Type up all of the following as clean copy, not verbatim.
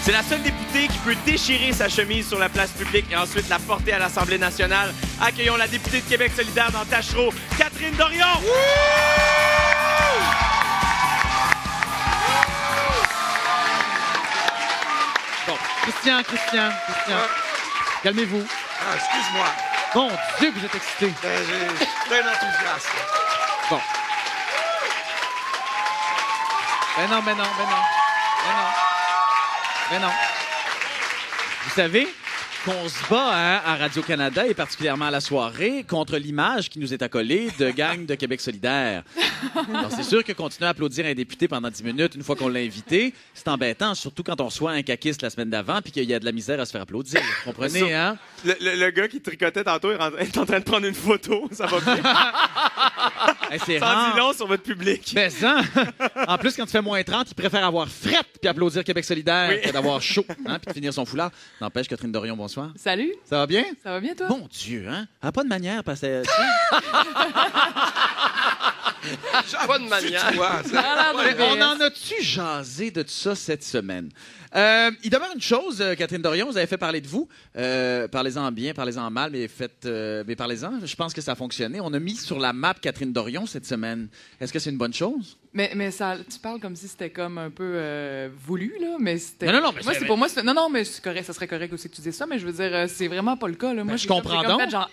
C'est la seule députée qui peut déchirer sa chemise sur la place publique et ensuite la porter à l'Assemblée nationale. Accueillons la députée de Québec solidaire dans Tachereau, Catherine Dorion! Bon, Christian. Calmez-vous. Ah, excuse-moi. Mon Dieu, que vous êtes excité. J'ai plein d'enthousiasme. Bon. Ben non. Vous savez qu'on se bat à Radio-Canada et particulièrement à la soirée contre l'image qui nous est accolée de gang de Québec solidaire. Alors, c'est sûr que continuer à applaudir un député pendant 10 minutes une fois qu'on l'a invité, c'est embêtant, surtout quand on reçoit un caquiste la semaine d'avant puis qu'il y a de la misère à se faire applaudir. Vous comprenez, hein? Le gars qui tricotait tantôt est en train de prendre une photo. Ça va bien. C'est Ça en dit long sur votre public. Mais ça, en plus, quand tu fais moins 30, il préfère avoir frette puis applaudir Québec solidaire que d'avoir chaud, hein, puis de finir son foulard. N'empêche, Catherine Dorion, bonsoir. Salut. Ça va bien? Ça va bien, toi? Mon Dieu, hein? Elle a pas de manière, parce que... Pas de manière. On en a-tu jasé de tout ça cette semaine? Il demeure une chose, Catherine Dorion, vous avez fait parler de vous. Parlez-en bien, parlez-en mal, mais parlez-en. Je pense que ça a fonctionné. On a mis sur la map Catherine Dorion cette semaine. Est-ce que c'est une bonne chose? Mais ça, tu parles comme si c'était comme un peu voulu, là, mais c'était... Non, mais moi, c'est pour moi, non, mais c'est correct, ça serait correct aussi que tu dises ça, mais je veux dire, c'est vraiment pas le cas, là. Moi, je comprends donc. Fait, genre,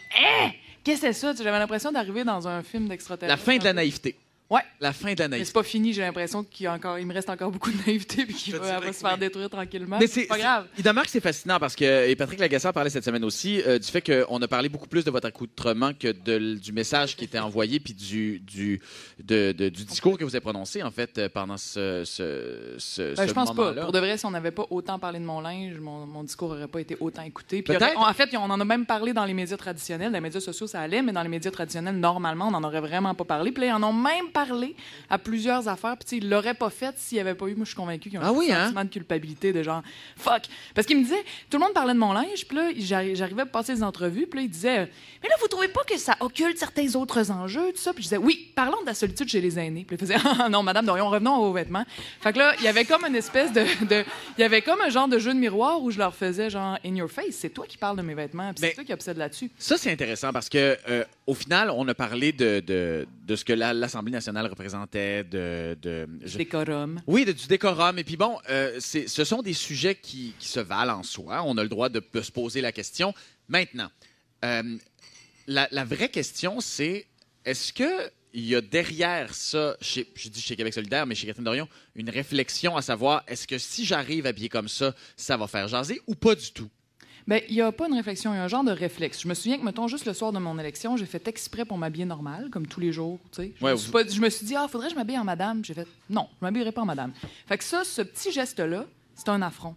qu'est-ce que c'est ça? J'avais l'impression d'arriver dans un film d'extraterrestre. La fin de la naïveté. Ouais. La fin de la Mais naïveté. c'est pas fini, j'ai l'impression qu'il me reste encore beaucoup de naïveté puis qu'il va se faire détruire tranquillement. Mais c'est pas grave. Il demeure que c'est fascinant parce que, et Patrick Lagacé en parlait cette semaine aussi, du fait qu'on a parlé beaucoup plus de votre accoutrement que du message qui était envoyé puis du discours que vous avez prononcé, en fait, pendant ce Je pense pas. Pour de vrai, si on n'avait pas autant parlé de mon linge, mon discours n'aurait pas été autant écouté. Puis en fait, on en a même parlé dans les médias traditionnels. Dans les médias sociaux, ça allait, mais dans les médias traditionnels, normalement, on n'en aurait vraiment pas parlé. Puis là, ils en ont même parlé à plusieurs affaires. Puis, ils l'auraient pas fait s'il n'y avait pas eu. Moi, je suis convaincue qu'ils ont un sentiment de culpabilité, de genre, fuck. Parce qu'ils me disaient, tout le monde parlait de mon linge. Puis là, j'arrivais à passer des entrevues. Puis là, ils disaient, mais là, vous trouvez pas que ça occulte certains autres enjeux, tout ça? Puis je disais, oui, parlons de la solitude chez les aînés. Puis ils faisaient, ah non, Madame Dorion, revenons aux vêtements. Fait que là, il y avait comme une espèce il y avait comme un genre de jeu de miroir où je leur faisais, genre, in your face, c'est toi qui parles de mes vêtements. Puis c'est toi qui obsède là-dessus. Ça, c'est intéressant parce que, au final, on a parlé de ce que l'Assemblée nationale représentait, du décorum. Oui, du décorum. Et puis bon, ce sont des sujets qui se valent en soi. On a le droit de se poser la question. Maintenant, la vraie question, c'est est-ce que il y a derrière ça, je dis chez Québec solidaire, mais chez Catherine Dorion, une réflexion à savoir est-ce que si j'arrive habillé comme ça va faire jaser ou pas du tout? Bien, il n'y a pas une réflexion, il y a un genre de réflexe. Je me souviens que, mettons, juste le soir de mon élection, j'ai fait exprès pour m'habiller normal, comme tous les jours, tu sais. Je me suis dit, faudrait que je m'habille en madame. J'ai fait, non, je m'habillerai pas en madame. Fait que ça, ce petit geste-là, c'est un affront.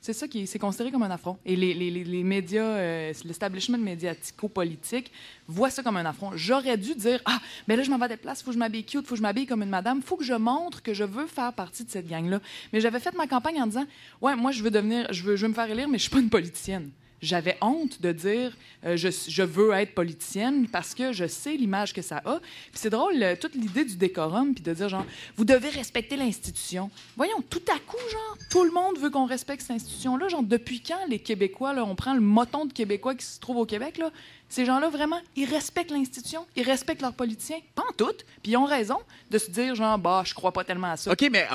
C'est ça qui c'est considéré comme un affront. Et les médias, l'establishment médiatico-politique voit ça comme un affront. J'aurais dû dire, mais là, je m'en vais des places, il faut que je m'habille cute, il faut que je m'habille comme une madame, il faut que je montre que je veux faire partie de cette gang-là. Mais j'avais fait ma campagne en disant, ouais, moi, je veux me faire élire, mais je suis pas une politicienne. J'avais honte de dire je veux être politicienne parce que je sais l'image que ça a. Puis c'est drôle, toute l'idée du décorum, puis de dire genre, vous devez respecter l'institution. Voyons, tout à coup, genre, tout le monde veut qu'on respecte cette institution-là. Genre, depuis quand les Québécois, là, on prend le moton de Québécois qui se trouve au Québec, là, ces gens-là, vraiment, ils respectent l'institution, ils respectent leurs politiciens, pas en tout, puis ils ont raison de se dire genre, je crois pas tellement à ça. OK, mais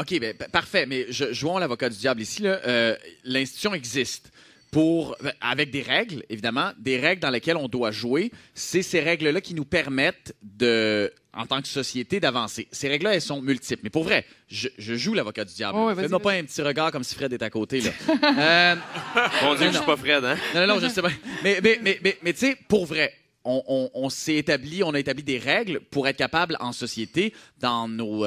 parfait, mais jouons l'avocat du diable ici, là. L'institution existe. Avec des règles, évidemment, des règles dans lesquelles on doit jouer. C'est ces règles-là qui nous permettent, en tant que société, d'avancer. Ces règles-là, elles sont multiples. Mais pour vrai, je joue l'avocat du diable. Fais-moi pas un petit regard comme si Fred était à côté. Là. Mon Dieu, je suis pas Fred, hein? Non, je sais pas. Mais tu sais, pour vrai, on s'est établi, on a établi des règles pour être capable en société, dans nos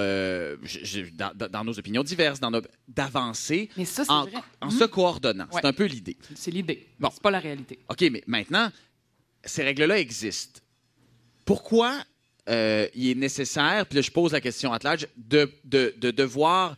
opinions diverses, d'avancer en se coordonnant. Ouais. C'est un peu l'idée. C'est l'idée. Bon. C'est pas la réalité. OK, mais maintenant, ces règles-là existent. Pourquoi il est nécessaire, puis là, je pose la question à large, de devoir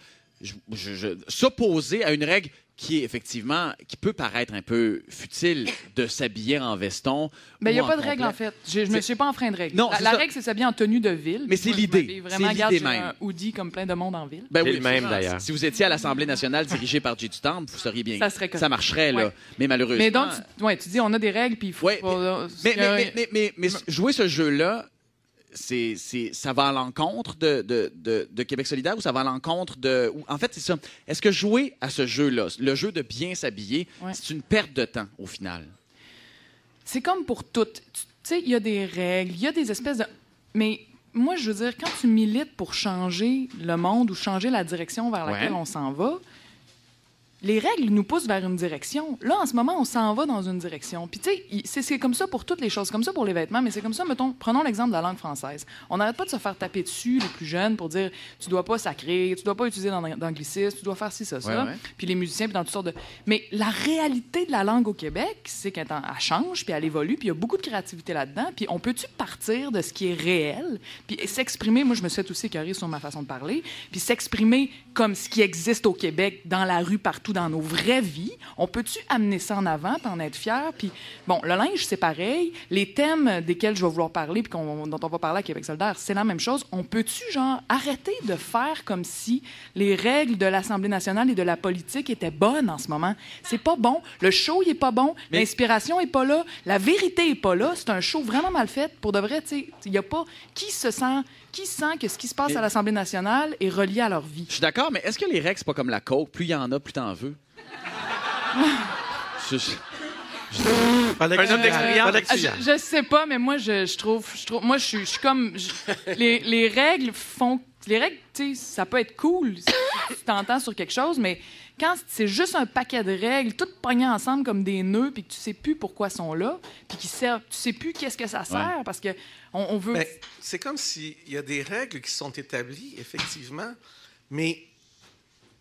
s'opposer à une règle qui est effectivement, qui peut paraître un peu futile de s'habiller en veston. Mais il n'y a pas de règle, en fait. Je ne me suis pas enfreint de règle. Non, la règle, c'est s'habiller en tenue de ville. Mais c'est l'idée. Vraiment, c'est l'idée même. un hoodie comme plein de monde en ville. Ben c'est oui, le même, d'ailleurs. Si vous étiez à l'Assemblée nationale dirigée par J. du Temple, vous seriez bien. Ça marcherait, là. Ouais. Mais malheureusement... Mais donc, tu dis, on a des règles, puis il faut... Ouais, mais jouer ce jeu-là, ça va à l'encontre de Québec solidaire ou ça va à l'encontre de... En fait, c'est ça. Est-ce que jouer à ce jeu-là, le jeu de bien s'habiller, c'est une perte de temps au final? C'est comme pour tout. Tu sais, il y a des règles, il y a des espèces de... Mais moi, je veux dire, quand tu milites pour changer le monde ou changer la direction vers laquelle on s'en va, les règles nous poussent vers une direction. Là, en ce moment, on s'en va dans une direction. Puis, tu sais, c'est comme ça pour toutes les choses. Comme ça pour les vêtements, mais c'est comme ça, mettons, prenons l'exemple de la langue française. On n'arrête pas de se faire taper dessus, les plus jeunes, pour dire tu dois pas sacrer, tu dois pas utiliser d'anglicisme, tu dois faire ci, ça. Puis les musiciens, puis dans toutes sortes de... Mais la réalité de la langue au Québec, c'est qu'elle change, puis elle évolue, puis il y a beaucoup de créativité là-dedans. Puis on peut-tu partir de ce qui est réel, puis s'exprimer... Moi, je me suis fait aussi écœurer sur ma façon de parler, puis s'exprimer comme ce qui existe au Québec, dans la rue, partout, dans nos vraies vies. On peut-tu amener ça en avant, puis en être fier? Puis, bon, le linge, c'est pareil. Les thèmes desquels je vais vouloir parler, puis dont on va parler à Québec solidaire, c'est la même chose. On peut-tu, arrêter de faire comme si les règles de l'Assemblée nationale et de la politique étaient bonnes en ce moment? C'est pas bon. Le show, il est pas bon. L'inspiration est pas là. La vérité est pas là. C'est un show vraiment mal fait. Pour de vrai, tu sais, il y a pas... Qui sent que ce qui se passe à l'Assemblée nationale est relié à leur vie? Je suis d'accord, mais est-ce que les règles, c'est pas comme la coke? Plus il y en a, plus t'en veux. Je sais pas, mais moi, je trouve... Moi, je suis comme... Les règles font... Les règles, tu sais, ça peut être cool si tu t'entends sur quelque chose, mais quand c'est juste un paquet de règles, toutes pognées ensemble comme des nœuds, puis que tu sais plus pourquoi elles sont là, puis qui servent, tu sais plus qu'est-ce que ça sert, parce que on veut... Mais c'est comme s'il y a des règles qui sont établies, effectivement, mais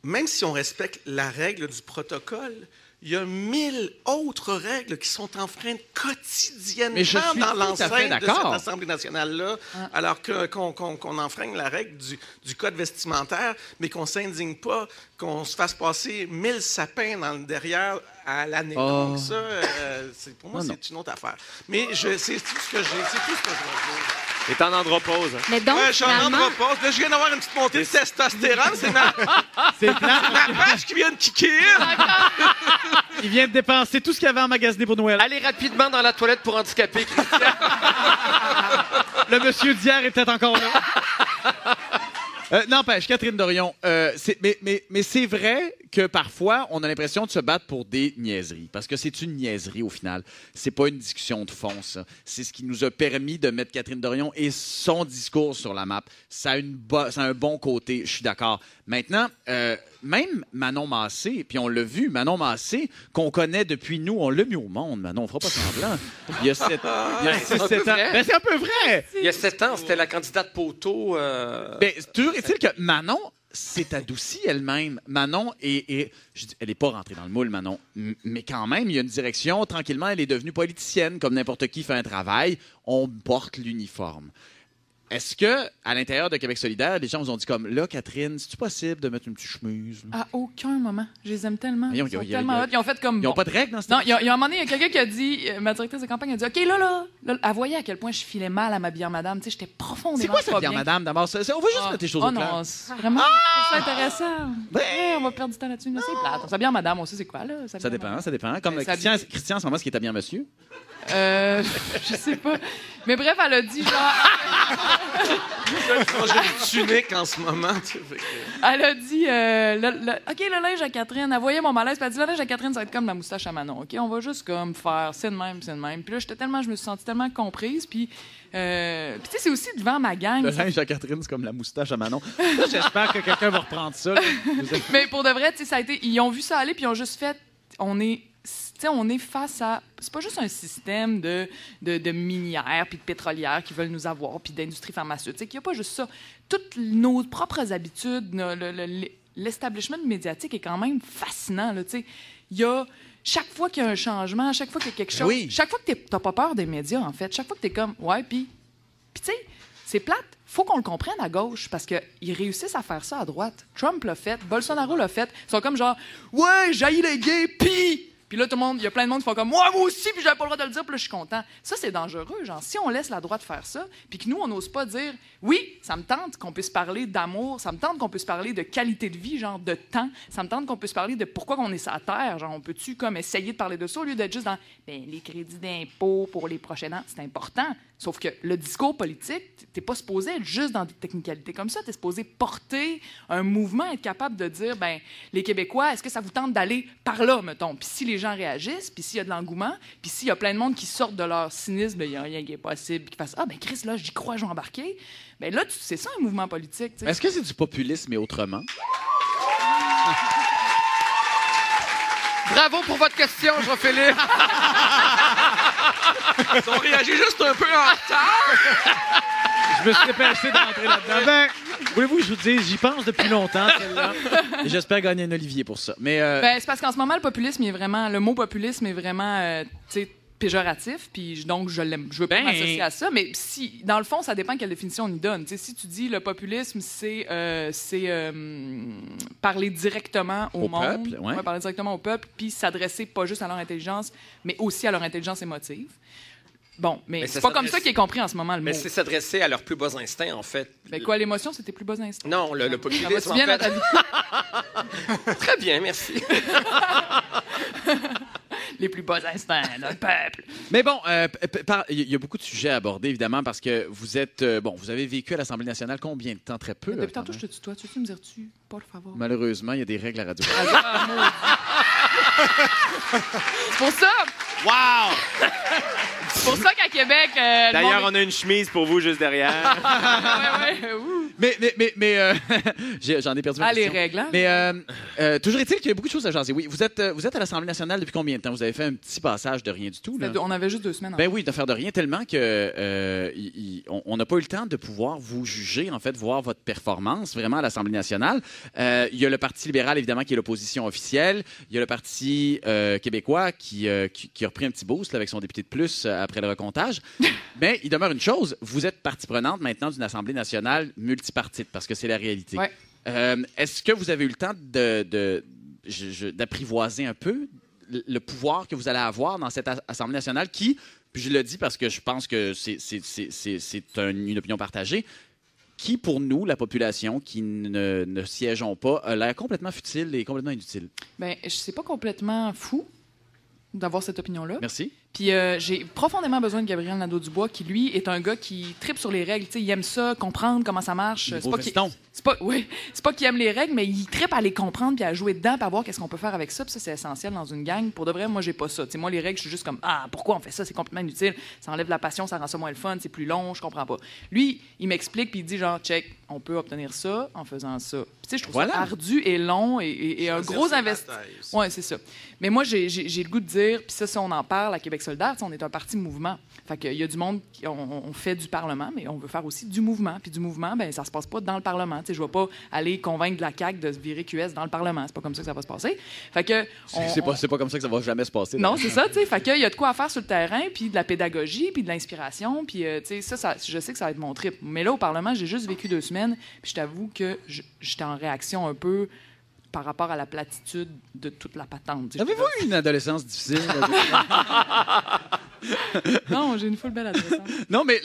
même si on respecte la règle du protocole, il y a 1000 autres règles qui sont enfreintes quotidiennement dans l'enceinte de cette Assemblée nationale-là, alors qu'on enfreigne la règle du code vestimentaire, mais qu'on ne s'indigne pas, qu'on se fasse passer 1000 sapins dans le derrière à l'année. Donc ça, pour moi, c'est une autre affaire. Mais c'est tout ce que je veux dire. Et t'es en andropause. Mais donc, je suis en andropause. Là, je viens d'avoir une petite montée de testostérone. C'est ma page qui vient de kicker. Il vient de dépenser tout ce qu'il avait emmagasiné pour Noël. Allez rapidement dans la toilette pour handicapés, Christian. Le monsieur d'hier est peut-être encore là. N'empêche, Catherine Dorion, mais c'est vrai que parfois, on a l'impression de se battre pour des niaiseries. Parce que c'est une niaiserie, au final. C'est pas une discussion de fond, ça. C'est ce qui nous a permis de mettre Catherine Dorion et son discours sur la map. Ça a un bon côté, je suis d'accord. Maintenant, même Manon Massé, puis on l'a vu, Manon Massé, qu'on connaît depuis nous, on l'a mis au monde, Manon, on fera pas semblant. Il y a 7 ans. Ben, c'est un peu vrai! Il y a 7 ans, c'était la candidate poteau. Toujours est-il que Manon s'est adoucie elle-même. Manon elle n'est pas rentrée dans le moule, Manon, mais quand même, il y a une direction. Tranquillement, elle est devenue politicienne, comme n'importe qui fait un travail. On porte l'uniforme. Est-ce que, à l'intérieur de Québec solidaire, les gens vous ont dit comme, là, Catherine, c'est-tu possible de mettre une petite chemise? À aucun moment. Je les aime tellement. Ils sont tellement hot. Ils ont fait comme... Ils n'ont pas de règles dans ce Non, il y a un moment donné, il y a quelqu'un qui a dit, ma directrice de campagne a dit, OK, là, elle voyait à quel point je filais mal à m'habiller en madame. Tu sais, j'étais profondément C'est quoi ça, bien. en madame, d'abord? On va juste mettre les choses au clair. Non, c'est vraiment c'est intéressant. Ouais, on va perdre du temps là-dessus. Mais c'est plate. On s'habille en madame, on sait c'est quoi, là. Ça dépend. Comme Christian, en ce moment, ce qui est habillé en monsieur? Je sais pas. Mais bref, elle a dit genre... J'ai une tunique en ce moment. Elle a dit, OK, le linge à Catherine, elle voyait mon malaise, puis elle a dit, le linge à Catherine, ça va être comme la moustache à Manon, OK? On va juste comme faire, c'est de même. Puis là, je me suis sentie tellement comprise, puis tu sais, c'est aussi devant ma gang. Le linge à Catherine, c'est comme la moustache à Manon. Là, j'espère que quelqu'un va reprendre ça. Mais pour de vrai, tu sais, ça a été... Ils ont vu ça aller, puis ils ont juste fait... On est face à... C'est pas juste un système de minières puis de pétrolières qui veulent nous avoir, puis d'industrie pharmaceutique. Il n'y a pas juste ça. Toutes nos propres habitudes, l'establishment médiatique est quand même fascinant. Là, il y a... Chaque fois qu'il y a un changement, chaque fois qu'il y a quelque chose... Oui. Chaque fois que t'as pas peur des médias, en fait. Chaque fois que t'es comme... Ouais, puis tu sais... c'est plate. Faut qu'on le comprenne à gauche, parce qu'ils réussissent à faire ça à droite. Trump l'a fait, Bolsonaro l'a fait. Ils sont comme genre, ouais, j'haïs les gays, Puis là, tout le monde, il y a plein de monde qui font comme moi aussi, puis j'avais pas le droit de le dire, puis là, je suis content. Ça, c'est dangereux. Genre, si on laisse la droite faire ça, puis que nous, on n'ose pas dire, oui, ça me tente qu'on puisse parler d'amour, ça me tente qu'on puisse parler de qualité de vie, genre de temps, ça me tente qu'on puisse parler de pourquoi on est sur la terre, genre, on peut-tu comme essayer de parler de ça au lieu d'être juste dans, les crédits d'impôt pour les prochains ans, c'est important. Sauf que le discours politique, t'es pas supposé être juste dans des technicalités comme ça. T'es supposé porter un mouvement, être capable de dire, les Québécois, est-ce que ça vous tente d'aller par là, mettons? Puis si les gens réagissent, puis s'il y a de l'engouement, puis s'il y a plein de monde qui sortent de leur cynisme, il n'y a rien qui est possible, qui fasse, Chris, là, j'y crois, je vais embarquer. Là, c'est ça un mouvement politique. T'sais. Est-ce que c'est du populisme, mais autrement? Bravo pour votre question, Jean-Philippe. Ils ont réagi juste un peu en retard. Je me suis dépêché d'entrer là-dedans. Voulez-vous que je vous dise, j'y pense depuis longtemps, celle-là. Et j'espère gagner un Olivier pour ça. Mais c'est parce qu'en ce moment, le mot populisme est vraiment, péjoratif, puis donc je l'aime. Je veux pas m'associer à ça, mais si, dans le fond, ça dépend quelle définition on y donne. T'sais, si tu dis le populisme, c'est parler directement au monde, peuple, ouais. Parler directement au peuple, puis s'adresser pas juste à leur intelligence, mais aussi à leur intelligence émotive. Bon, mais c'est pas comme ça qu'il est compris en ce moment, le mot. Mais c'est s'adresser à leurs plus bas instincts, en fait. Quoi, l'émotion, c'est tes plus bas instincts? Non, le populisme, ça va bien en fait. dans ta vie? Très bien, merci. Les plus bas instincts d'un peuple. Mais bon, il y a beaucoup de sujets à aborder, évidemment, parce que vous êtes... vous avez vécu à l'Assemblée nationale combien de temps? Très peu. Depuis tantôt, je te tutoie. Tu veux me dire tu? Pas le favor. Malheureusement, il y a des règles à radio. C'est pour ça! Wow! C'est pour ça qu'à Québec... D'ailleurs, on a une chemise pour vous juste derrière. Mais j'en ai perdu ma question. les règles, hein? Mais toujours est-il qu'il y a beaucoup de choses à jaser. Oui, vous êtes à l'Assemblée nationale depuis combien de temps? Vous avez fait un petit passage de rien du tout, là? On avait juste 2 semaines. Oui, de faire de rien, tellement que on n'a pas eu le temps de pouvoir vous juger, en fait, voir votre performance vraiment à l'Assemblée nationale. Il y a le Parti libéral, évidemment, qui est l'opposition officielle. Il y a le Parti québécois qui a repris un petit boost là, avec son député de plus après le recomptage. Mais il demeure une chose, vous êtes partie prenante maintenant d'une Assemblée nationale multipartite, parce que c'est la réalité. Ouais. Est-ce que vous avez eu le temps d'apprivoiser un peu le pouvoir que vous allez avoir dans cette Assemblée nationale qui, puis je le dis parce que je pense que c'est une opinion partagée, qui, pour nous, la population, qui ne siégeons pas, a l'air complètement futile et complètement inutile? C'est pas complètement fou d'avoir cette opinion-là. Merci. Puis j'ai profondément besoin de Gabriel Nadeau-Dubois, qui, lui, est un gars qui tripe sur les règles. T'sais, il aime ça, comprendre comment ça marche. C'est pas qu'il aime les règles, mais il tripe à les comprendre, puis à jouer dedans, puis à voir qu'est-ce qu'on peut faire avec ça. Puis ça, c'est essentiel dans une gang. Pour de vrai, moi, j'ai pas ça. T'sais, moi, les règles, je suis juste comme, pourquoi on fait ça? C'est complètement inutile. Ça enlève la passion, ça rend ça moins le fun, c'est plus long, je comprends pas. Lui, il m'explique, puis il dit genre, check, on peut obtenir ça en faisant ça. Puis je trouve ça ardu et long et un gros investissement. Oui, c'est ça. Mais moi, j'ai le goût de dire, puis ça, si on en parle à Québec solidaire, on est un parti mouvement. Fait qu'il y a du monde, on fait du Parlement, mais on veut faire aussi du mouvement. Puis du mouvement, ça se passe pas dans le Parlement. T'sais, je vais pas aller convaincre de la CAQ de se virer QS dans le Parlement. C'est pas comme ça que ça va se passer. Fait que... C'est pas comme ça que ça va jamais se passer. Non, c'est ça, tu sais. Fait qu'il y a de quoi à faire sur le terrain, puis de la pédagogie, puis de l'inspiration. Puis, ça, je sais que ça va être mon trip. Mais là, au Parlement, j'ai juste vécu 2 semaines, puis je t'avoue que j'étais en réaction un peu par rapport à la platitude de toute la patente. Avez-vous eu une adolescence difficile? Non, j'ai une full belle adolescence. Non, mais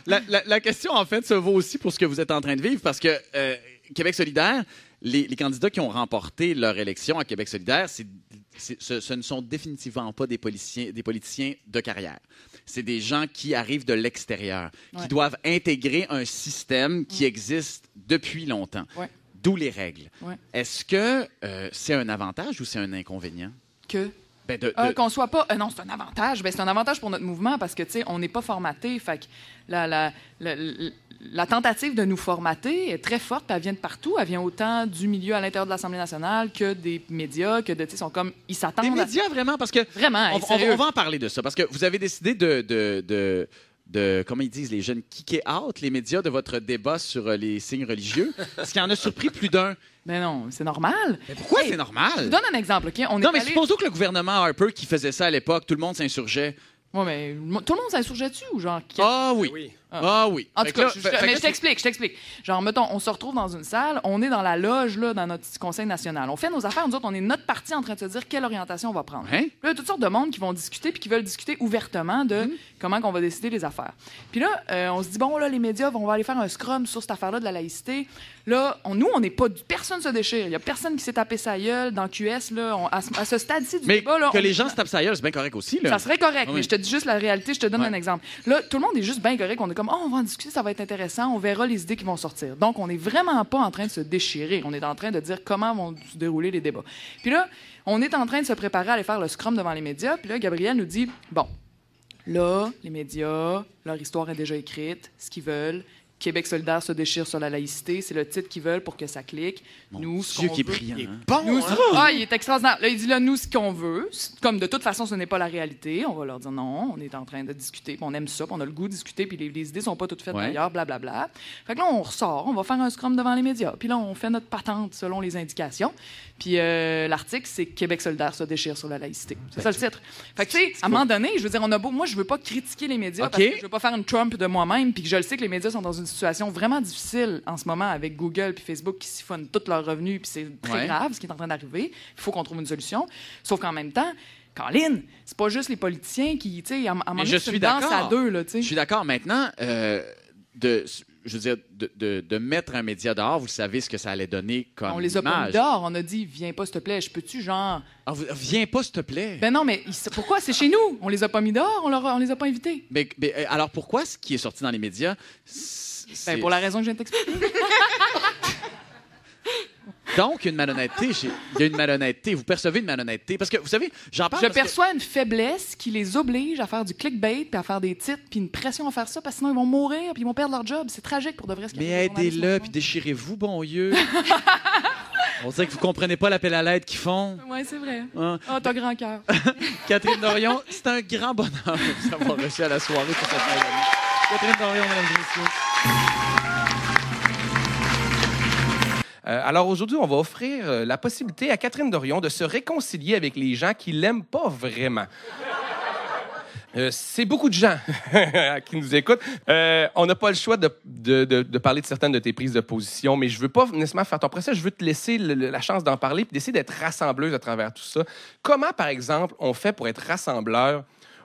la question, en fait, se vaut aussi pour ce que vous êtes en train de vivre, parce que Québec solidaire, les candidats qui ont remporté leur élection à Québec solidaire, ce ne sont définitivement pas des politiciens de carrière. C'est des gens qui arrivent de l'extérieur, qui doivent intégrer un système qui existe depuis longtemps. Ouais. D'où les règles. Ouais. Est-ce que c'est un avantage ou c'est un inconvénient? Qu'on soit pas... non, c'est un avantage. C'est un avantage pour notre mouvement parce que, tu sais, on n'est pas formaté. Fait que la tentative de nous formater est très forte. Elle vient de partout. Elle vient autant du milieu à l'intérieur de l'Assemblée nationale que des médias, que de... Tu sais, sont comme... Ils s'attendent... Des médias, vraiment? Parce que... Vraiment, on va en parler de ça. Parce que vous avez décidé de comment ils disent, les jeunes kicker out les médias de votre débat sur les signes religieux, ce qui en a surpris plus d'un. Mais non, c'est normal. Mais pourquoi c'est normal? Je vous donne un exemple, OK? Supposons que le gouvernement Harper qui faisait ça à l'époque, tout le monde s'insurgeait. Oui, mais tout le monde s'insurgeait dessus ou genre... Ah oui. Ah oui. En tout Fait que cas, là, mais je t'explique. Genre, mettons, on se retrouve dans une salle, on est dans la loge, là, dans notre petit conseil national. On fait nos affaires, nous autres, on est notre parti en train de se dire quelle orientation on va prendre. Hein? Puis là, il y a toutes sortes de monde qui vont discuter puis qui veulent discuter ouvertement de comment on va décider les affaires. Puis là, on se dit, bon, là, les médias, on va aller faire un scrum sur cette affaire-là de la laïcité. Là, nous, on n'est pas... Personne se déchire. Il n'y a personne qui s'est tapé sa gueule dans QS, là. À ce stade-ci du mais débat, là... que les gens se tapent sa gueule, c'est bien correct aussi. Là. Ça serait correct, Oui. mais je te dis juste la réalité, je te donne un exemple. Là, tout le monde est juste bien correct. On est comme, on va en discuter, ça va être intéressant, on verra les idées qui vont sortir. Donc, on n'est vraiment pas en train de se déchirer. On est en train de dire comment vont se dérouler les débats. Puis là, on est en train de se préparer à aller faire le scrum devant les médias. Puis là, Gabriel nous dit, bon, là, les médias, leur histoire est déjà écrite, ce qu'ils veulent. Québec solidaire se déchire sur la laïcité. C'est le titre qu'ils veulent pour que ça clique. Nous, ce Dieu qu'on qui est veut... brillant. Hein? Bon, Nous, hein? il est extraordinaire. Là, il dit, là, nous, ce qu'on veut, comme de toute façon, ce n'est pas la réalité, on va leur dire non, on est en train de discuter, puis on aime ça, puis on a le goût de discuter, puis les idées sont pas toutes faites d'ailleurs, blablabla. Fait que là, on ressort, on va faire un scrum devant les médias, puis là, on fait notre patente selon les indications. Puis l'article, c'est Québec solidaire se déchire sur la laïcité. C'est ça le titre. Fait que, tu sais, à un moment donné, je veux dire, moi, je veux pas critiquer les médias parce que je veux pas faire une Trump de moi-même, puis que je le sais que les médias sont dans une situation vraiment difficile en ce moment avec Google puis Facebook qui siphonnent tous leurs revenus, puis c'est très grave ce qui est en train d'arriver. Il faut qu'on trouve une solution. Sauf qu'en même temps, Colin, c'est pas juste les politiciens qui, tu sais, à un moment donné, c'est une danse à deux, là, tu sais. Je suis d'accord. Maintenant, je veux dire, de mettre un média dehors, vous savez ce que ça allait donner comme On les a pas mis image. dehors. On a dit, viens pas, s'il te plaît. Je peux-tu, genre... Ah, viens pas, s'il te plaît. Ben non, mais pourquoi? C'est chez nous. On les a pas mis dehors. On les a pas invités. Mais, alors, pourquoi ce qui est sorti dans les médias, Ben, pour la raison que je viens de t'expliquer. Donc, une malhonnêteté. Il y a une malhonnêteté. Vous percevez une malhonnêteté. Parce que, vous savez, j'en parle Je parce que- perçois une faiblesse qui les oblige à faire du clickbait, puis à faire des titres, puis une pression à faire ça, parce que sinon ils vont mourir, puis ils vont perdre leur job. C'est tragique pour de vrai. Ce qui Mais arrive aux journalistes aidez-le, maintenant. puis déchirez-vous, bon Dieu. On sait que vous comprenez pas l'appel à l'aide qu'ils font. Ouais, c'est vrai. Hein? Oh, t'as grand cœur. Catherine Dorion, c'est un grand bonheur de vous avoir reçu à la soirée pour cette fin d'année. Catherine Dorion, mesdames et messieurs. Alors aujourd'hui, on va offrir la possibilité à Catherine Dorion de se réconcilier avec les gens qui l'aiment pas vraiment. C'est beaucoup de gens qui nous écoutent. On n'a pas le choix de parler de certaines de tes prises de position, mais je veux pas nécessairement faire ton procès. Je veux te laisser la chance d'en parler et d'essayer d'être rassembleuse à travers tout ça. Comment, par exemple, on fait pour être rassembleur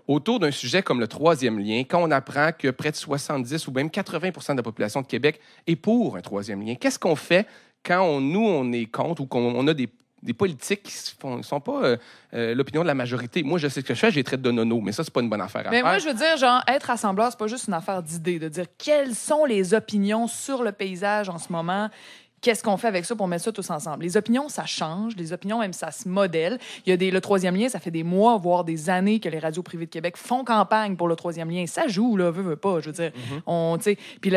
autour d'un sujet comme le troisième lien, quand on apprend que près de 70 ou même 80% de la population de Québec est pour un troisième lien? Qu'est-ce qu'on fait quand on est contre ou qu'on a des politiques qui ne sont pas l'opinion de la majorité? Moi, je sais ce que je fais, je les traite de nono, mais ça, c'est pas une bonne affaire à Mais faire. moi, je veux dire, genre, être rassembleur, c'est pas juste une affaire d'idées, de dire quelles sont les opinions sur le paysage en ce moment. Qu'est-ce qu'on fait avec ça pour mettre ça tous ensemble? Les opinions, ça change. Les opinions, même, ça se modèle. Il y a le troisième lien, ça fait des mois, voire des années que les radios privées de Québec font campagne pour le troisième lien. Ça joue, là, veut pas. Je veux dire, puis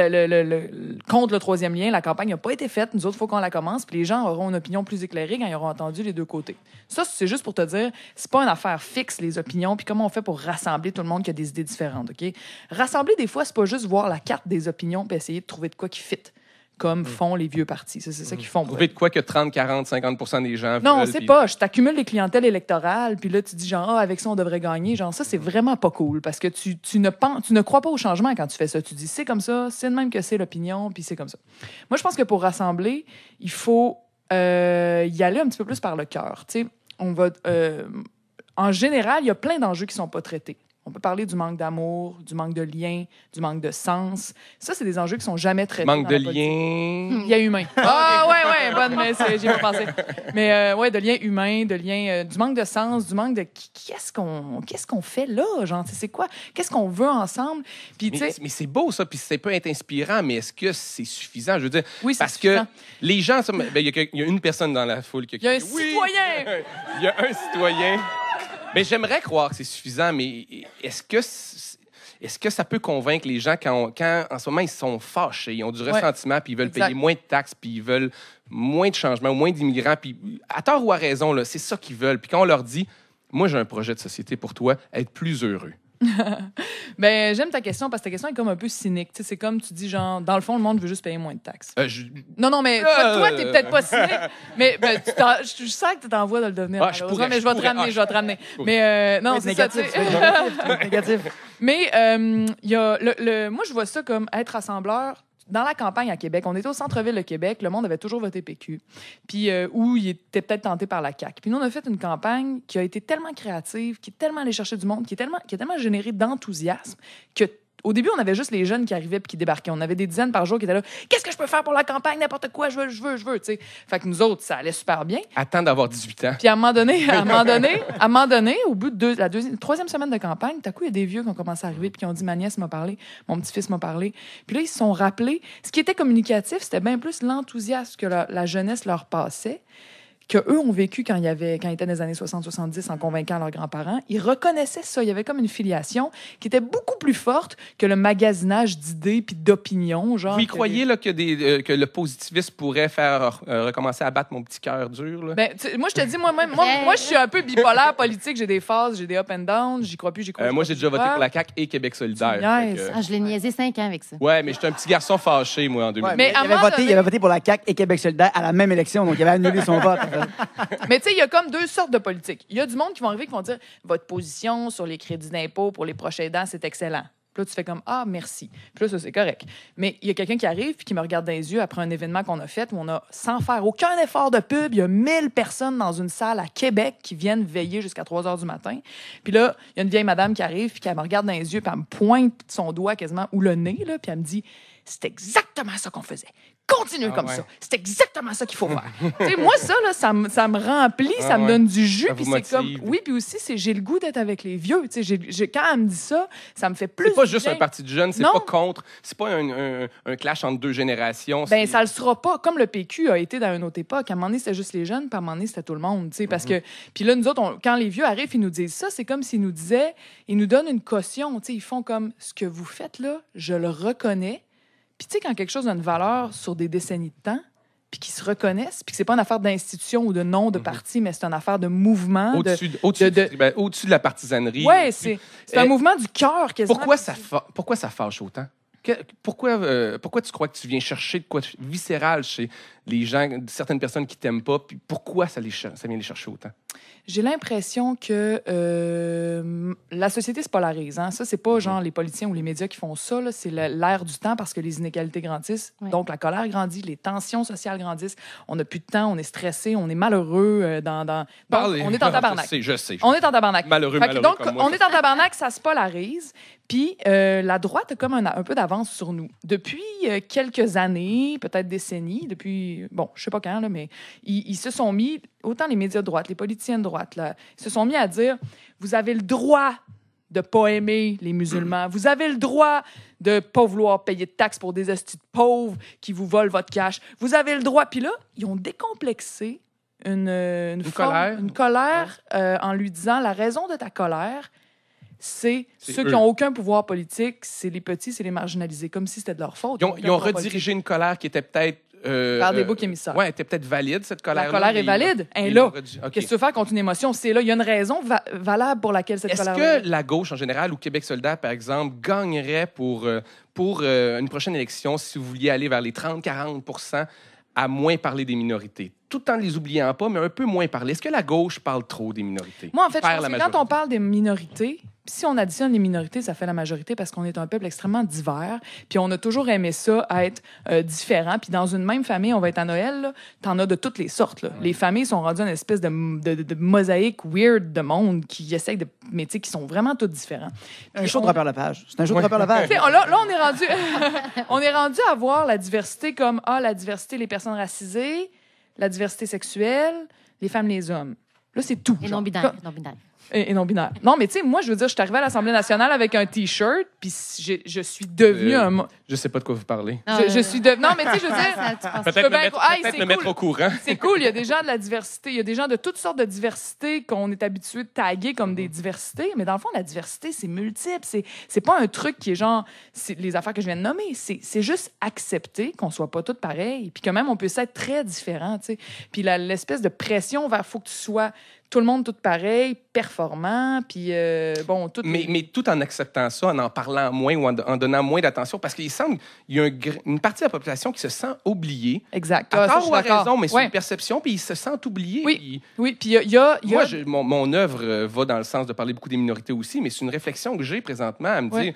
contre le troisième lien, la campagne n'a pas été faite. Nous autres, il faut qu'on la commence. Puis les gens auront une opinion plus éclairée quand ils auront entendu les deux côtés. Ça, c'est juste pour te dire, c'est pas une affaire fixe, les opinions. Puis comment on fait pour rassembler tout le monde qui a des idées différentes, OK? Rassembler, des fois, c'est pas juste voir la carte des opinions puis essayer de trouver de quoi qui fit, comme font les vieux partis. C'est ça qu'ils font. Trouver de quoi que 30, 40, 50% des gens Non, veulent, c'est puis- pas. Je t'accumule les clientèles électorales, puis là, tu dis genre, avec ça, on devrait gagner. Genre, ça, c'est vraiment pas cool, parce que tu ne crois pas au changement quand tu fais ça. Tu dis, c'est comme ça, c'est de même que c'est l'opinion, puis c'est comme ça. Moi, je pense que pour rassembler, il faut y aller un petit peu plus par le cœur. Tu sais, on va... en général, il y a plein d'enjeux qui sont pas traités. On peut parler du manque d'amour, du manque de lien, du manque de sens. Ça, c'est des enjeux qui sont jamais traités. Manque dans de la politique. lien. Lien humain. Ah, ouais, bonne, mais j'y ai pas pensé. Mais ouais, de lien humain, de lien, du manque de sens, du manque de qu'est-ce qu'on fait là, genre, c'est quoi? Qu'est-ce qu'on veut ensemble? Puis, tu sais. Mais c'est beau, ça, puis ça peut être inspirant, mais est-ce que c'est suffisant? Je veux dire, Oui, c'est parce suffisant. que les gens, il y a une personne dans la foule qui Il y a un oui! citoyen! Il y a un citoyen. Mais j'aimerais croire que c'est suffisant, mais est-ce que ça peut convaincre les gens quand en ce moment, ils sont fâchés, ils ont du ressentiment, puis ils veulent Exact. payer moins de taxes, puis ils veulent moins de changements, moins d'immigrants, puis à tort ou à raison, là, c'est ça qu'ils veulent. Puis quand on leur dit, moi, j'ai un projet de société pour toi, être plus heureux. Ben, j'aime ta question parce que ta question est comme un peu cynique. Tu sais, c'est comme tu dis, genre, dans le fond, le monde veut juste payer moins de taxes. Non, mais toi, t'es peut-être pas cynique, mais ben, je sens que tu t'en voix de le devenir. Ah, je pourrais, mais je vais te ramener. Mais non, c'est ça, tu sais. Négatif. Mais il y a moi, je vois ça comme être rassembleur. Dans la campagne à Québec, on était au centre-ville de Québec, le monde avait toujours voté PQ, puis où il était peut-être tenté par la CAQ. Puis nous, on a fait une campagne qui a été tellement créative, qui est tellement allée chercher du monde, qui a tellement généré d'enthousiasme que au début, on avait juste les jeunes qui arrivaient puis qui débarquaient. On avait des dizaines par jour qui étaient là. Qu'est-ce que je peux faire pour la campagne? N'importe quoi, je veux, tu sais. Fait que nous autres, ça allait super bien. Attends d'avoir 18 ans. Puis à un moment donné, au bout de la troisième semaine de campagne, tout à coup, il y a des vieux qui ont commencé à arriver puis qui ont dit, ma nièce m'a parlé, mon petit-fils m'a parlé. Puis là, ils se sont rappelés. Ce qui était communicatif, c'était bien plus l'enthousiasme que la jeunesse leur passait, qu'eux ont vécu quand ils étaient dans les années 60-70 en convainquant leurs grands-parents. Ils reconnaissaient ça. Il y avait comme une filiation qui était beaucoup plus forte que le magasinage d'idées puis d'opinions. Genre Vous y croyez là, que le positivisme pourrait faire recommencer à battre mon petit cœur dur? Là? Ben, moi, je te dis, moi, je suis un peu bipolaire politique. J'ai des phases, j'ai des up and down. J'y crois plus, j'y crois Moi, j'ai déjà voté pour la CAQ et Québec solidaire. Je l'ai niaisé 5 ans avec ça. Ouais, mais j'étais un petit garçon fâché, moi, en 2000. Mais Il avait voté pour la CAQ et Québec solidaire à la même élection, donc il avait annulé son vote. Mais tu sais, il y a comme deux sortes de politiques. Il y a du monde qui vont arriver qui vont dire votre position sur les crédits d'impôt pour les prochains aidants, c'est excellent. Puis là, tu fais comme ah, merci. Puis là, ça, c'est correct. Mais il y a quelqu'un qui arrive puis qui me regarde dans les yeux après un événement qu'on a fait où on a, sans faire aucun effort de pub, il y a 1000 personnes dans une salle à Québec qui viennent veiller jusqu'à 3 heures du matin. Puis là, il y a une vieille madame qui arrive puis qui me regarde dans les yeux puis elle me pointe son doigt quasiment ou le nez, là, puis elle me dit c'est exactement ça qu'on faisait. Continue comme ça. C'est exactement ça qu'il faut faire. Tu sais, moi, ça, là, ça me remplit, ça me donne du jus. Puis c'est comme. Oui, puis aussi, j'ai le goût d'être avec les vieux. Tu sais, quand elle me dit ça, ça me fait plus. C'est pas du juste bien. un parti de jeunes, c'est pas contre. C'est pas un clash entre deux générations. Ben, ça le sera pas. Comme le PQ a été dans une autre époque. À un moment donné, c'était juste les jeunes, puis à un moment donné, c'était tout le monde. Tu sais, parce que. Puis là, nous autres, quand les vieux arrivent, ils nous disent ça, c'est comme s'ils nous disaient, ils nous donnent une caution. Tu sais, ils font comme ce que vous faites là, je le reconnais. Puis, tu sais, quand quelque chose a une valeur sur des décennies de temps, puis qu'ils se reconnaissent, puis que c'est pas une affaire d'institution ou de nom de parti, mais c'est une affaire de mouvement. Au-dessus de la partisanerie. Oui, c'est un mouvement du cœur quasiment. Pourquoi ça fâche autant? Pourquoi tu crois que tu viens chercher de quoi viscéral chez les gens, certaines personnes qui t'aiment pas, puis pourquoi ça vient les chercher autant? J'ai l'impression que la société se polarise. Hein? Ça, c'est pas genre les politiciens ou les médias qui font ça. Là. C'est l'ère du temps parce que les inégalités grandissent. Oui. Donc, la colère grandit, les tensions sociales grandissent. On n'a plus de temps, on est stressé, on est malheureux. On est en tabarnak. Je sais. On est en tabarnak. Malheureux donc, comme moi, on est en tabarnak, ça se polarise. Puis, la droite a comme un peu d'avance sur nous. Depuis quelques années, peut-être décennies, depuis, bon, je sais pas quand, là, mais ils se sont mis, autant les médias de droite, les politiciens de droite, là, ils se sont mis à dire, vous avez le droit de pas aimer les musulmans. Vous avez le droit de pas vouloir payer de taxes pour des hosties de pauvres qui vous volent votre cash. Vous avez le droit. Puis là, ils ont décomplexé une colère en lui disant, la raison de ta colère, c'est ceux qui n'ont aucun pouvoir politique, c'est les petits, c'est les marginalisés, comme si c'était de leur faute. Ils ont redirigé une colère qui était peut-être... par des boucs émissaires. Oui, elle était peut-être valide, cette colère-là. La colère est valide. Qu'est-ce que tu veux faire contre une émotion? C'est là, il y a une raison valable pour laquelle cette colère est valide. Est-ce que la gauche, en général, ou Québec solidaire, par exemple, gagnerait pour une prochaine élection si vous vouliez aller vers les 30-40 % à moins parler des minorités? Tout en les oubliant pas, mais un peu moins parler. Est-ce que la gauche parle trop des minorités? Moi, en fait, je pense que quand on parle des minorités, si on additionne les minorités, ça fait la majorité parce qu'on est un peuple extrêmement divers. Puis on a toujours aimé ça, être différent. Puis dans une même famille, on va être à Noël, t'en as de toutes les sortes. Là. Les familles sont rendues une espèce de mosaïque weird de monde qui essaie de métiers qui sont vraiment tous différents. Un show de Rappeur Lepage. C'est un show de Rappeur Lepage. Là, on est rendu... on est rendu à voir la diversité comme la diversité, les personnes racisées, la diversité sexuelle, les femmes, les hommes. Là, c'est tout. Et non-binaire. Et non-binaire. Non, mais tu sais, moi, je veux dire, je suis arrivée à l'Assemblée nationale avec un T-shirt, puis je suis devenue un... Je sais pas de quoi vous parlez. Je suis devenue... Non, mais tu sais, je veux dire... Peut-être me mettre au courant. C'est cool, il y a des gens de la diversité, il y a des gens de toutes sortes de diversités qu'on est habitué de taguer comme des diversités, mais dans le fond, la diversité, c'est multiple. C'est pas un truc qui est genre... les affaires que je viens de nommer, c'est juste accepter qu'on soit pas toutes pareilles, puis que même on peut être très différents, tu sais. Puis l'espèce de pression vers faut que tu sois tout le monde tout pareil, performant, puis bon, tout... Mais tout en acceptant ça, en parlant moins ou en donnant moins d'attention, parce qu'il semble qu'il y a une partie de la population qui se sent oubliée. Exact. À tort ou à d'accord. raison, mais c'est une perception, puis ils se sentent oubliés. Oui, puis il y a... Moi, mon œuvre va dans le sens de parler beaucoup des minorités aussi, mais c'est une réflexion que j'ai présentement à me dire...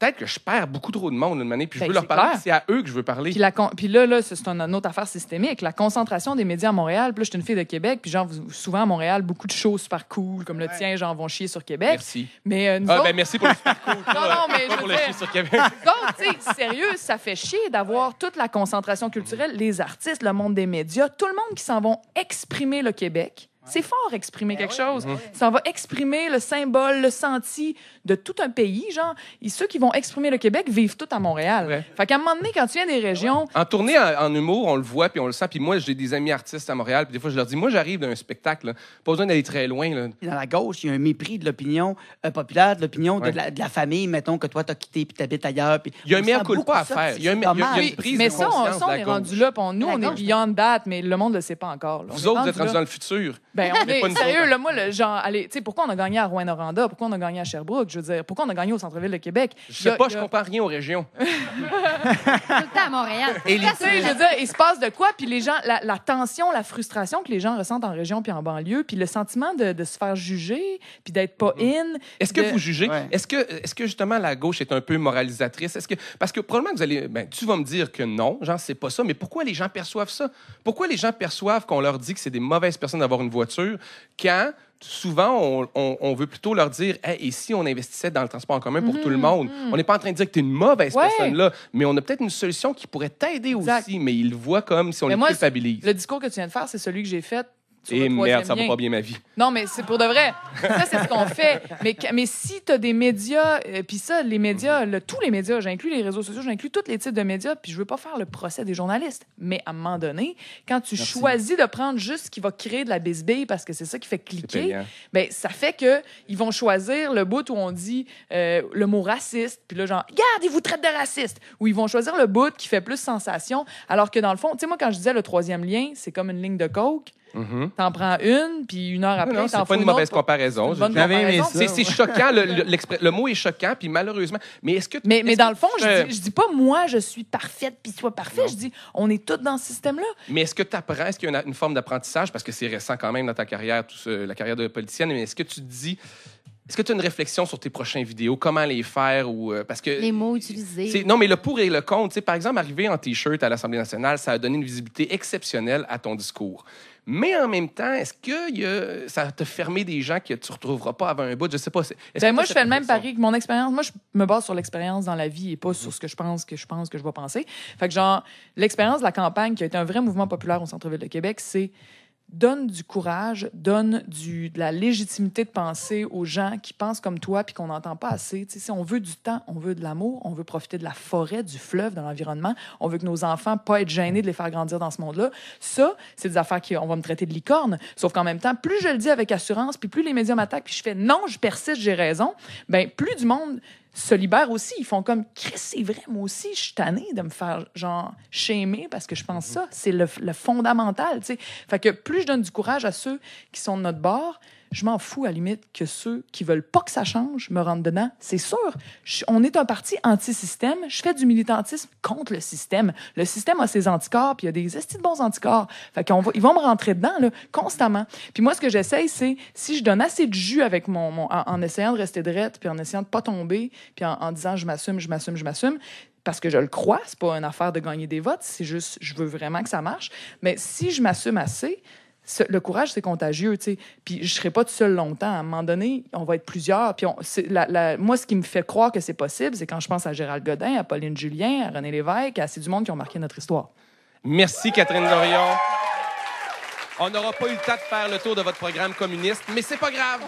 Peut-être que je perds beaucoup trop de monde une année, puis je veux leur parler, c'est à eux que je veux parler. Puis là, c'est une autre affaire systémique. La concentration des médias à Montréal, puis là, je suis une fille de Québec, puis genre, souvent à Montréal, beaucoup de shows super cool, comme le tien, genre, vont chier sur Québec. Merci. Mais nous autres... merci pour le super cool. non, mais je pour veux le dire... chier sur Québec. Donc, tu sais, sérieux, ça fait chier d'avoir toute la concentration culturelle, les artistes, le monde des médias, tout le monde qui s'en vont exprimer le Québec. C'est fort exprimer quelque chose. Ça va exprimer le symbole, le senti de tout un pays, genre. Et ceux qui vont exprimer le Québec vivent tout à Montréal. Ouais. Fait qu'à un moment donné, quand tu viens des régions... En tournée en humour, on le voit puis on le sent. Puis moi, j'ai des amis artistes à Montréal. Puis des fois, je leur dis, moi, j'arrive d'un spectacle. Là. Pas besoin d'aller très loin. Là. Dans la gauche, il y a un mépris de l'opinion populaire, de l'opinion de la famille, mettons, que toi, t'as quitté puis t'habites ailleurs. Puis il y a un mea culpa à faire. Il y a une prise mais de conscience on est rendu là. Nous, on est beyond that, mais le monde ne le sait pas encore. Là. Vous autres, vous êtes rendus dans le futur. Ben, on est sérieux. Là, moi, genre, allez, tu sais, pourquoi on a gagné à Rouyn-Noranda? Pourquoi on a gagné à Sherbrooke? Je veux dire, pourquoi on a gagné au centre-ville de Québec? Je sais pas, je compare rien aux régions. Tout le temps à Montréal. Tu sais, je veux dire, il se passe de quoi? Puis les gens, la tension, la frustration que les gens ressentent en région puis en banlieue, puis le sentiment de se faire juger, puis d'être pas in. Est-ce que vous jugez? Ouais. Est-ce que justement la gauche est un peu moralisatrice? Parce que probablement que vous allez... Ben, tu vas me dire que non, genre, c'est pas ça, mais pourquoi les gens perçoivent ça? Pourquoi les gens perçoivent qu'on leur dit que c'est des mauvaises personnes d'avoir une voiture quand... Souvent, on veut plutôt leur dire hey, et si on investissait dans le transport en commun pour tout le monde? On n'est pas en train de dire que tu es une mauvaise personne là, mais on a peut-être une solution qui pourrait t'aider aussi, mais ils le voient comme si on les culpabilise. Le discours que tu viens de faire, c'est celui que j'ai fait. Et merde, ça va pas bien ma vie. Non, mais c'est pour de vrai. Ça, c'est ce qu'on fait. Mais si tu as des médias, puis ça, les médias, tous les médias, j'inclus les réseaux sociaux, j'inclus tous les types de médias, puis je veux pas faire le procès des journalistes. Mais à un moment donné, quand tu choisis de prendre juste ce qui va créer de la bisbille parce que c'est ça qui fait cliquer, ben ça fait que ils vont choisir le bout où on dit le mot raciste, puis là, genre, regarde, ils vous traitent de raciste. Ou ils vont choisir le bout qui fait plus sensation, alors que dans le fond, tu sais, moi, quand je disais le troisième lien, c'est comme une ligne de coke. T'en prends une, puis une heure après, t'en fous une autre. C'est pas une mauvaise comparaison. C'est choquant. Le mot est choquant, puis malheureusement. Mais est-ce que... Mais dans le fond, je dis pas moi, je suis parfaite, puis sois parfait. Non. Je dis, on est tous dans ce système-là. Mais est-ce que tu apprends? Est-ce qu'il y a une forme d'apprentissage? Parce que c'est récent quand même dans ta carrière, la carrière de politicienne. Mais est-ce que tu te dis... Est-ce que tu as une réflexion sur tes prochaines vidéos? Comment les faire? Parce que, les mots utilisés. Non, mais le pour et le contre. Par exemple, arriver en T-shirt à l'Assemblée nationale, ça a donné une visibilité exceptionnelle à ton discours. Mais en même temps, est-ce que ça te fermé des gens que tu ne retrouveras pas avant un bout? Je sais pas. Moi, je fais le même pari que mon expérience. Moi, je me base sur l'expérience dans la vie et pas sur ce que je pense que je vais penser. Fait que, genre, l'expérience de la campagne, qui a été un vrai mouvement populaire au centre-ville de Québec, c'est donne du courage, donne de la légitimité de penser aux gens qui pensent comme toi puis qu'on n'entend pas assez. Tu sais, si on veut du temps, on veut de l'amour, on veut profiter de la forêt, du fleuve, de l'environnement, on veut que nos enfants pas être gênés de les faire grandir dans ce monde-là. Ça, c'est des affaires qu'on va me traiter de licorne. Sauf qu'en même temps, plus je le dis avec assurance, puis plus les médias m'attaquent, puis je fais non, je persiste, j'ai raison, ben plus du monde se libèrent aussi. Ils font comme, Chris, c'est vrai, moi aussi, je suis tannée de me faire, genre, shamer parce que je pense ça. C'est le fondamental, tu sais. Fait que plus je donne du courage à ceux qui sont de notre bord, je m'en fous, à la limite, que ceux qui veulent pas que ça change me rentrent dedans. C'est sûr. On est un parti anti-système. Je fais du militantisme contre le système. Le système a ses anticorps, puis il y a des estis de bons anticorps. Fait qu'ils vont me rentrer dedans, là, constamment. Puis moi, ce que j'essaye, c'est, si je donne assez de jus avec en essayant de rester drette, puis en essayant de pas tomber, puis en disant je m'assume, parce que je le crois, c'est pas une affaire de gagner des votes, c'est juste, je veux vraiment que ça marche. Mais si je m'assume assez, le courage, c'est contagieux, tu sais. Puis je serai pas tout seul longtemps. À un moment donné, on va être plusieurs. Puis moi, ce qui me fait croire que c'est possible, c'est quand je pense à Gérald Godin, à Pauline Julien, à René Lévesque, à assez du monde qui ont marqué notre histoire. Merci, Catherine Dorion. On n'aura pas eu le temps de faire le tour de votre programme communiste, mais c'est pas grave.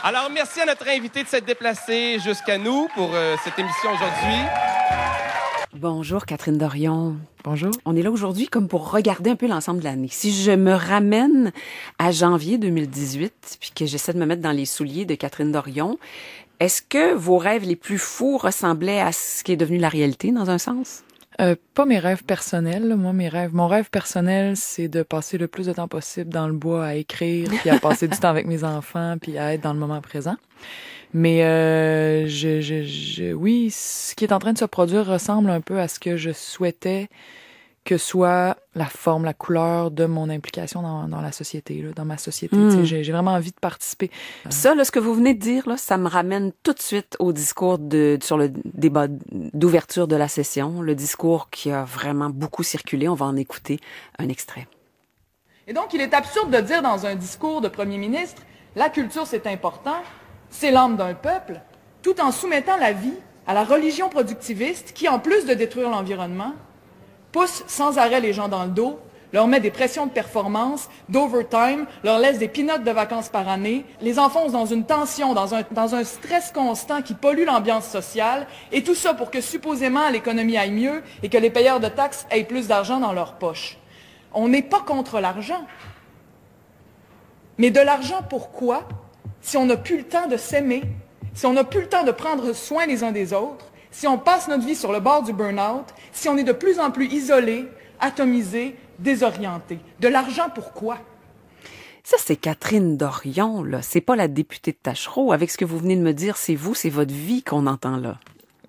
Alors, merci à notre invité de s'être déplacé jusqu'à nous pour cette émission aujourd'hui. Bonjour, Catherine Dorion. Bonjour. On est là aujourd'hui comme pour regarder un peu l'ensemble de l'année. Si je me ramène à janvier 2018, puis que j'essaie de me mettre dans les souliers de Catherine Dorion, est-ce que vos rêves les plus fous ressemblaient à ce qui est devenu la réalité, dans un sens? Pas mes rêves personnels. Là. Moi, mon rêve personnel, c'est de passer le plus de temps possible dans le bois à écrire, puis à passer du temps avec mes enfants, puis à être dans le moment présent. Mais oui, ce qui est en train de se produire ressemble un peu à ce que je souhaitais que soit la forme, la couleur de mon implication dans la société, là, dans ma société. J'ai vraiment envie de participer. Ça, là, ce que vous venez de dire, là, ça me ramène tout de suite au discours sur le débat d'ouverture de la session, le discours qui a vraiment beaucoup circulé. On va en écouter un extrait. Et donc, il est absurde de dire dans un discours de premier ministre, la culture, c'est important, c'est l'âme d'un peuple, tout en soumettant la vie à la religion productiviste qui, en plus de détruire l'environnement, pousse sans arrêt les gens dans le dos, leur met des pressions de performance, d'overtime, leur laisse des peanuts de vacances par année, les enfonce dans une tension, dans un stress constant qui pollue l'ambiance sociale, et tout ça pour que supposément l'économie aille mieux et que les payeurs de taxes aient plus d'argent dans leur poche. On n'est pas contre l'argent. Mais de l'argent pourquoi? Si on n'a plus le temps de s'aimer, si on n'a plus le temps de prendre soin les uns des autres, si on passe notre vie sur le bord du burn-out, si on est de plus en plus isolé, atomisé, désorienté. De l'argent pourquoi? Ça, c'est Catherine Dorion, là. C'est pas la députée de Taschereau. Avec ce que vous venez de me dire, c'est vous, c'est votre vie qu'on entend là.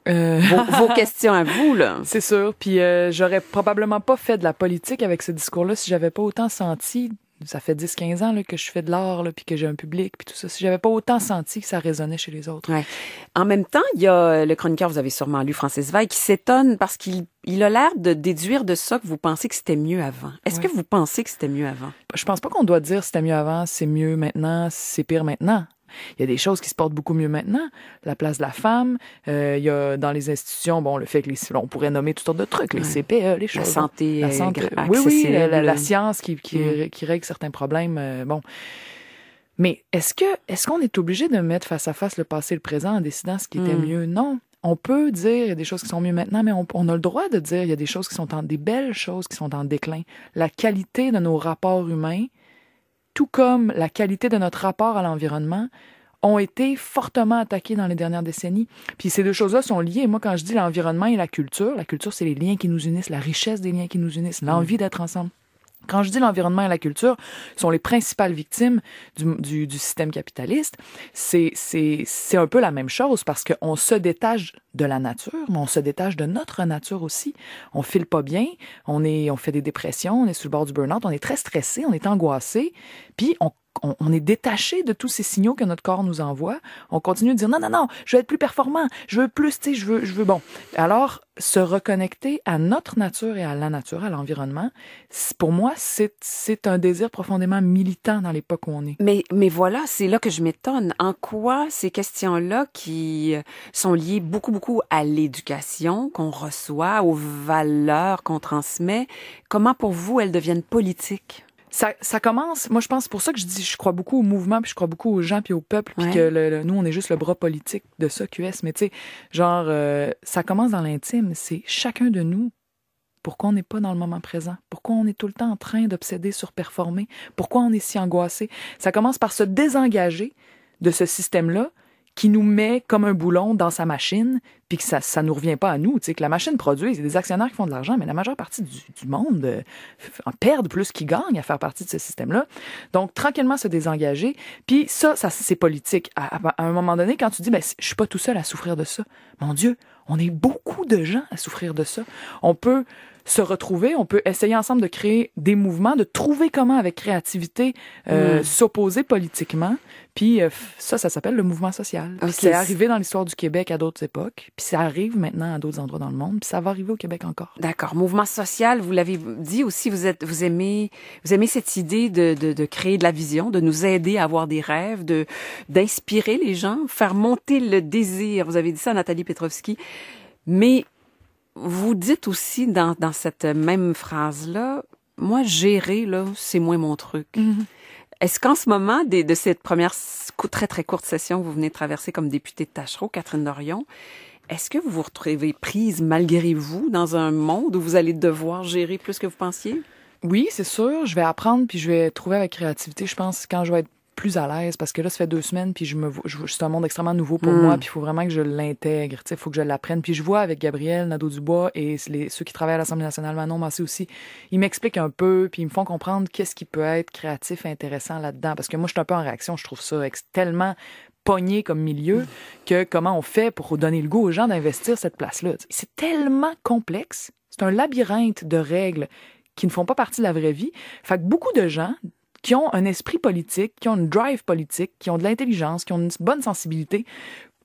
Vos questions à vous, là. C'est sûr. Puis j'aurais probablement pas fait de la politique avec ce discours-là si j'avais pas autant senti. Ça fait 10-15 ans là, que je fais de l'art, là, puis que j'ai un public, puis tout ça. Si j'avais pas autant senti que ça résonnait chez les autres. Ouais. En même temps, il y a le chroniqueur, vous avez sûrement lu, Francis Veil, qui s'étonne parce qu'il a l'air de déduire de ça que vous pensez que c'était mieux avant. Est-ce que vous pensez que c'était mieux avant? Je pense pas qu'on doit dire c'était mieux avant, c'est mieux maintenant, c'est pire maintenant. Il y a des choses qui se portent beaucoup mieux maintenant. La place de la femme, il y a dans les institutions, bon, le fait que on pourrait nommer toutes sortes de trucs, les CPE, les choses. La santé oui, la science qui règle certains problèmes, bon. Mais est-ce qu'on est obligé de mettre face à face le passé et le présent en décidant ce qui était mieux? Non. On peut dire il y a des choses qui sont mieux maintenant, mais on a le droit de dire il y a des choses qui sont des belles choses qui sont en déclin. La qualité de nos rapports humains, tout comme la qualité de notre rapport à l'environnement, ont été fortement attaqués dans les dernières décennies. Puis ces deux choses-là sont liées. Moi, quand je dis l'environnement et la culture, c'est les liens qui nous unissent, la richesse des liens qui nous unissent, l'envie d'être ensemble. Quand je dis l'environnement et la culture sont les principales victimes du système capitaliste, c'est un peu la même chose parce qu'on se détache de la nature, mais on se détache de notre nature aussi. On file pas bien, on fait des dépressions, on est sur le bord du burn-out, on est très stressé, on est angoissé, puis on est détaché de tous ces signaux que notre corps nous envoie. On continue de dire non, je veux être plus performant, je veux plus, tu sais, je veux bon. Alors, se reconnecter à notre nature et à la nature, à l'environnement, pour moi, c'est un désir profondément militant dans l'époque où on est. Mais voilà, c'est là que je m'étonne. En quoi ces questions-là qui sont liées beaucoup à l'éducation qu'on reçoit, aux valeurs qu'on transmet, comment pour vous elles deviennent politiques? Ça commence, moi je pense, pour ça que je dis, je crois beaucoup au mouvement, puis je crois beaucoup aux gens, puis au peuple, puis que nous, on est juste le bras politique de ça, QS. Mais tu sais, genre, ça commence dans l'intime, c'est chacun de nous. Pourquoi on n'est pas dans le moment présent? Pourquoi on est tout le temps en train d'obséder, surperformer? Pourquoi on est si angoissé? Ça commence par se désengager de ce système-là qui nous met comme un boulon dans sa machine, puis que ça nous revient pas à nous, tu sais, que la machine produit, il y a des actionnaires qui font de l'argent, mais la majeure partie du monde en perdent plus qu'ils gagnent à faire partie de ce système-là. Donc, tranquillement se désengager, puis ça c'est politique. À un moment donné, quand tu dis, je suis pas tout seul à souffrir de ça, mon Dieu, on est beaucoup de gens à souffrir de ça. On peut se retrouver, on peut essayer ensemble de créer des mouvements, de trouver comment, avec créativité, s'opposer politiquement. Puis ça s'appelle le mouvement social. Okay. C'est arrivé dans l'histoire du Québec à d'autres époques, puis ça arrive maintenant à d'autres endroits dans le monde, puis ça va arriver au Québec encore. D'accord. Mouvement social, vous l'avez dit aussi, vous aimez cette idée de créer de la vision, de nous aider à avoir des rêves, d'inspirer les gens, faire monter le désir. Vous avez dit ça à Nathalie Petrovski. Mais vous dites aussi dans cette même phrase-là, moi, gérer, là, c'est moins mon truc. Mm-hmm. Est-ce qu'en ce moment, de cette première très, très courte session que vous venez de traverser comme députée de Taschereau, Catherine Dorion, est-ce que vous vous retrouvez prise, malgré vous, dans un monde où vous allez devoir gérer plus que vous pensiez? Oui, c'est sûr. Je vais apprendre puis je vais trouver avec créativité, je pense, quand je vais être plus à l'aise parce que là, ça fait 2 semaines, puis c'est un monde extrêmement nouveau pour moi, puis il faut vraiment que je l'intègre, il faut que je l'apprenne. Puis je vois avec Gabriel Nadeau-Dubois et ceux qui travaillent à l'Assemblée nationale, Manon Massé aussi, ils m'expliquent un peu, puis ils me font comprendre qu'est-ce qui peut être créatif et intéressant là-dedans. Parce que moi, je suis un peu en réaction, je trouve ça tellement pogné comme milieu que comment on fait pour donner le goût aux gens d'investir cette place-là. C'est tellement complexe, c'est un labyrinthe de règles qui ne font pas partie de la vraie vie. Fait que beaucoup de gens qui ont un esprit politique, qui ont une drive politique, qui ont de l'intelligence, qui ont une bonne sensibilité,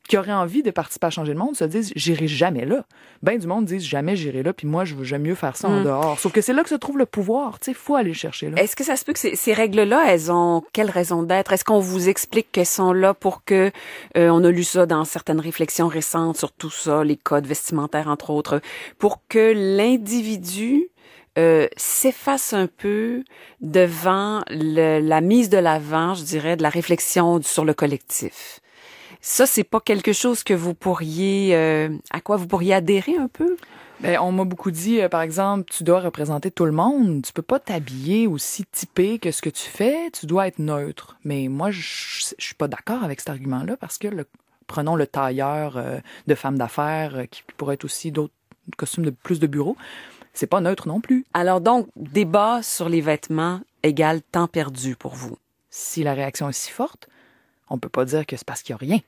qui auraient envie de participer à changer le monde, se disent « j'irai jamais là ». Ben du monde disent « jamais j'irai là, puis moi, j'aime mieux faire ça en dehors ». Sauf que c'est là que se trouve le pouvoir, tu sais, il faut aller le chercher là. Est-ce que ça se peut que ces règles-là, elles ont quelle raison d'être? Est-ce qu'on vous explique qu'elles sont là pour que, on a lu ça dans certaines réflexions récentes sur tout ça, les codes vestimentaires entre autres, pour que l'individu s'efface un peu devant la mise de l'avant, je dirais, de la réflexion sur le collectif. Ça, c'est pas quelque chose que vous pourriez, à quoi vous pourriez adhérer un peu? Ben, on m'a beaucoup dit, par exemple, tu dois représenter tout le monde. Tu peux pas t'habiller aussi typé que ce que tu fais. Tu dois être neutre. Mais moi, je suis pas d'accord avec cet argument-là parce que prenons le tailleur de femme d'affaires qui pourrait être aussi d'autres costumes de plus de bureau. C'est pas neutre non plus. Alors donc, débat sur les vêtements égale temps perdu pour vous. Si la réaction est si forte, on peut pas dire que c'est parce qu'il y a rien.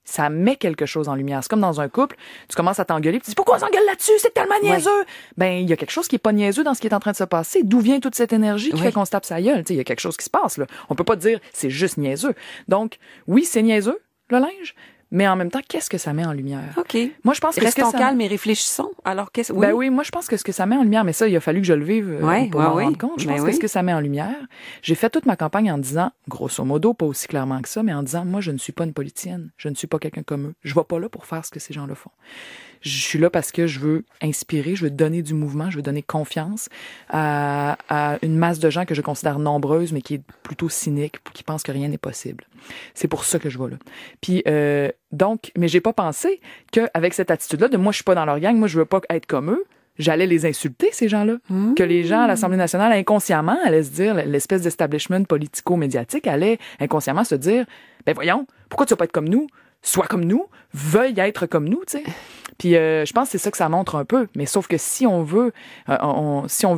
Ça met quelque chose en lumière. C'est comme dans un couple, tu commences à t'engueuler, puis tu dis « Pourquoi on s'engueule là-dessus? C'est tellement niaiseux! » Ben, il y a quelque chose qui est pas niaiseux dans ce qui est en train de se passer. D'où vient toute cette énergie qui fait qu'on se tape sa gueule? Il y a quelque chose qui se passe, là. On peut pas dire « C'est juste niaiseux. » Donc, oui, c'est niaiseux, le linge, mais en même temps, qu'est-ce que ça met en lumière? OK. Moi, je pense que restons calmes et réfléchissons. Alors, qu'est-ce Ben oui, moi, je pense que ce que ça met en lumière, mais ça, il a fallu que je le vive pour m'en rendre compte. Je pense que ce que ça met en lumière, j'ai fait toute ma campagne en disant, grosso modo, pas aussi clairement que ça, mais en disant, moi, je ne suis pas une politicienne. Je ne suis pas quelqu'un comme eux. Je vais pas là pour faire ce que ces gens-là font. Je suis là parce que je veux inspirer, je veux donner du mouvement, je veux donner confiance à une masse de gens que je considère nombreuse, mais qui est plutôt cynique, qui pense que rien n'est possible. C'est pour ça que je vais là. Puis donc, mais j'ai pas pensé qu'avec cette attitude-là de moi je suis pas dans leur gang, moi je veux pas être comme eux, j'allais les insulter ces gens-là, que les gens à l'Assemblée nationale inconsciemment allaient se dire, l'espèce d'establishment politico-médiatique allait inconsciemment se dire, ben voyons, pourquoi tu vas pas être comme nous? Sois comme nous, veuille être comme nous, tu sais. Puis je pense que c'est ça que ça montre un peu. Mais sauf que si on veut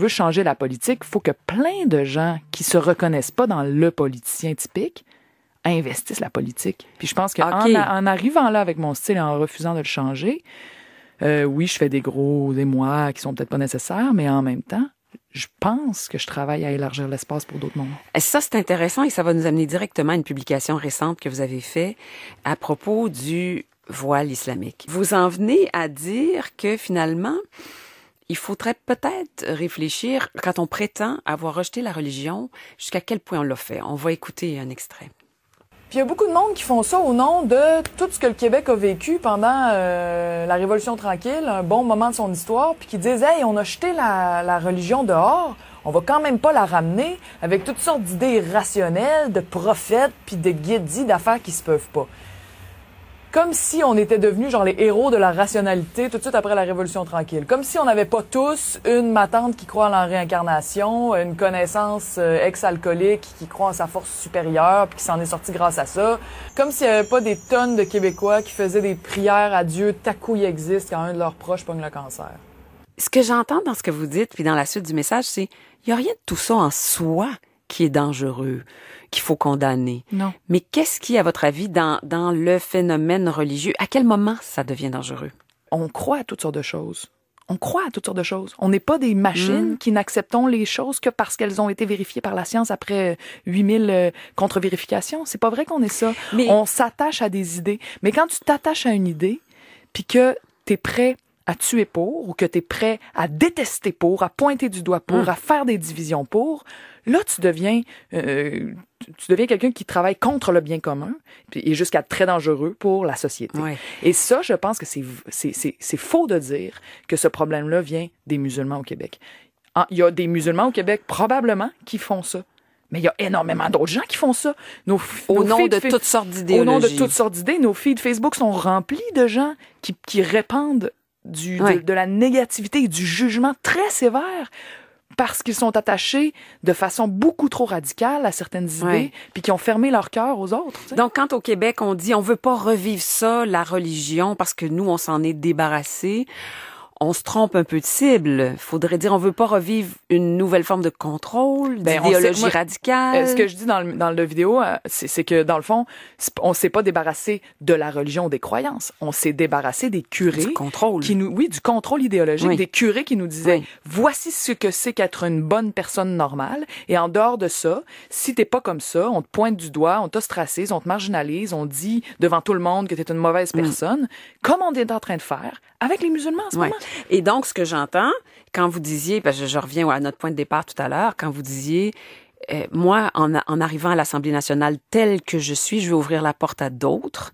changer la politique, il faut que plein de gens qui se reconnaissent pas dans le politicien typique investissent la politique. Puis je pense qu'en arrivant là avec mon style et en refusant de le changer, oui, je fais des émois qui sont peut-être pas nécessaires, mais en même temps, je pense que je travaille à élargir l'espace pour d'autres mondes. Ça, c'est intéressant et ça va nous amener directement à une publication récente que vous avez faite à propos du voile islamique. Vous en venez à dire que finalement, il faudrait peut-être réfléchir, quand on prétend avoir rejeté la religion, jusqu'à quel point on l'a fait. On va écouter un extrait. Puis il y a beaucoup de monde qui font ça au nom de tout ce que le Québec a vécu pendant la Révolution tranquille, un bon moment de son histoire, puis qui disent « Hey, on a jeté la religion dehors, on va quand même pas la ramener avec toutes sortes d'idées irrationnelles, de prophètes, puis de guédis d'affaires qui se peuvent pas. » Comme si on était devenus genre les héros de la rationalité tout de suite après la Révolution tranquille. Comme si on n'avait pas tous une matante qui croit en la réincarnation, une connaissance ex-alcoolique qui croit en sa force supérieure puis qui s'en est sorti grâce à ça. Comme s'il n'y avait pas des tonnes de Québécois qui faisaient des prières à Dieu tant qu'il existe quand un de leurs proches pogne le cancer. Ce que j'entends dans ce que vous dites puis dans la suite du message, c'est il n'y a rien de tout ça en soi qui est dangereux, qu'il faut condamner. Non. Mais qu'est-ce qui, à votre avis, dans le phénomène religieux, à quel moment ça devient dangereux? On croit à toutes sortes de choses. On n'est pas des machines qui n'acceptons les choses que parce qu'elles ont été vérifiées par la science après 8000 contre-vérifications. C'est pas vrai qu'on est ça. Mais on s'attache à des idées. Mais quand tu t'attaches à une idée, puis que t'es prêt à tuer pour, ou que t'es prêt à détester pour, à pointer du doigt pour, à faire des divisions pour, là, tu deviens quelqu'un qui travaille contre le bien commun et jusqu'à très dangereux pour la société. Ouais. Et ça, je pense que c'est faux de dire que ce problème-là vient des musulmans au Québec. Il y a des musulmans au Québec, probablement, qui font ça. Mais il y a énormément d'autres gens qui font ça. Au nom de toutes sortes d'idéologies. Au nom de toutes sortes d'idées. Nos feeds Facebook sont remplis de gens qui répandent de la négativité et du jugement très sévère parce qu'ils sont attachés de façon beaucoup trop radicale à certaines idées, puis qui ont fermé leur cœur aux autres. T'sais. Donc, quand au Québec, on dit on veut pas revivre ça, la religion, parce que nous, on s'en est débarrassé, on se trompe un peu de cible. Faudrait dire on veut pas revivre une nouvelle forme de contrôle, d'idéologie radicale. Ce que je dis dans le vidéo, c'est que dans le fond, on s'est pas débarrassé de la religion ou des croyances. On s'est débarrassé des curés. Du contrôle. Du contrôle idéologique, des curés qui nous disaient voici ce que c'est qu'être une bonne personne normale. Et en dehors de ça, si t'es pas comme ça, on te pointe du doigt, on t'ostracise, on te marginalise, on dit devant tout le monde que t'es une mauvaise personne, comme on est en train de faire avec les musulmans en ce moment. Et donc, ce que j'entends, quand vous disiez, parce que je reviens à notre point de départ tout à l'heure, quand vous disiez, moi, en arrivant à l'Assemblée nationale telle que je suis, je vais ouvrir la porte à d'autres,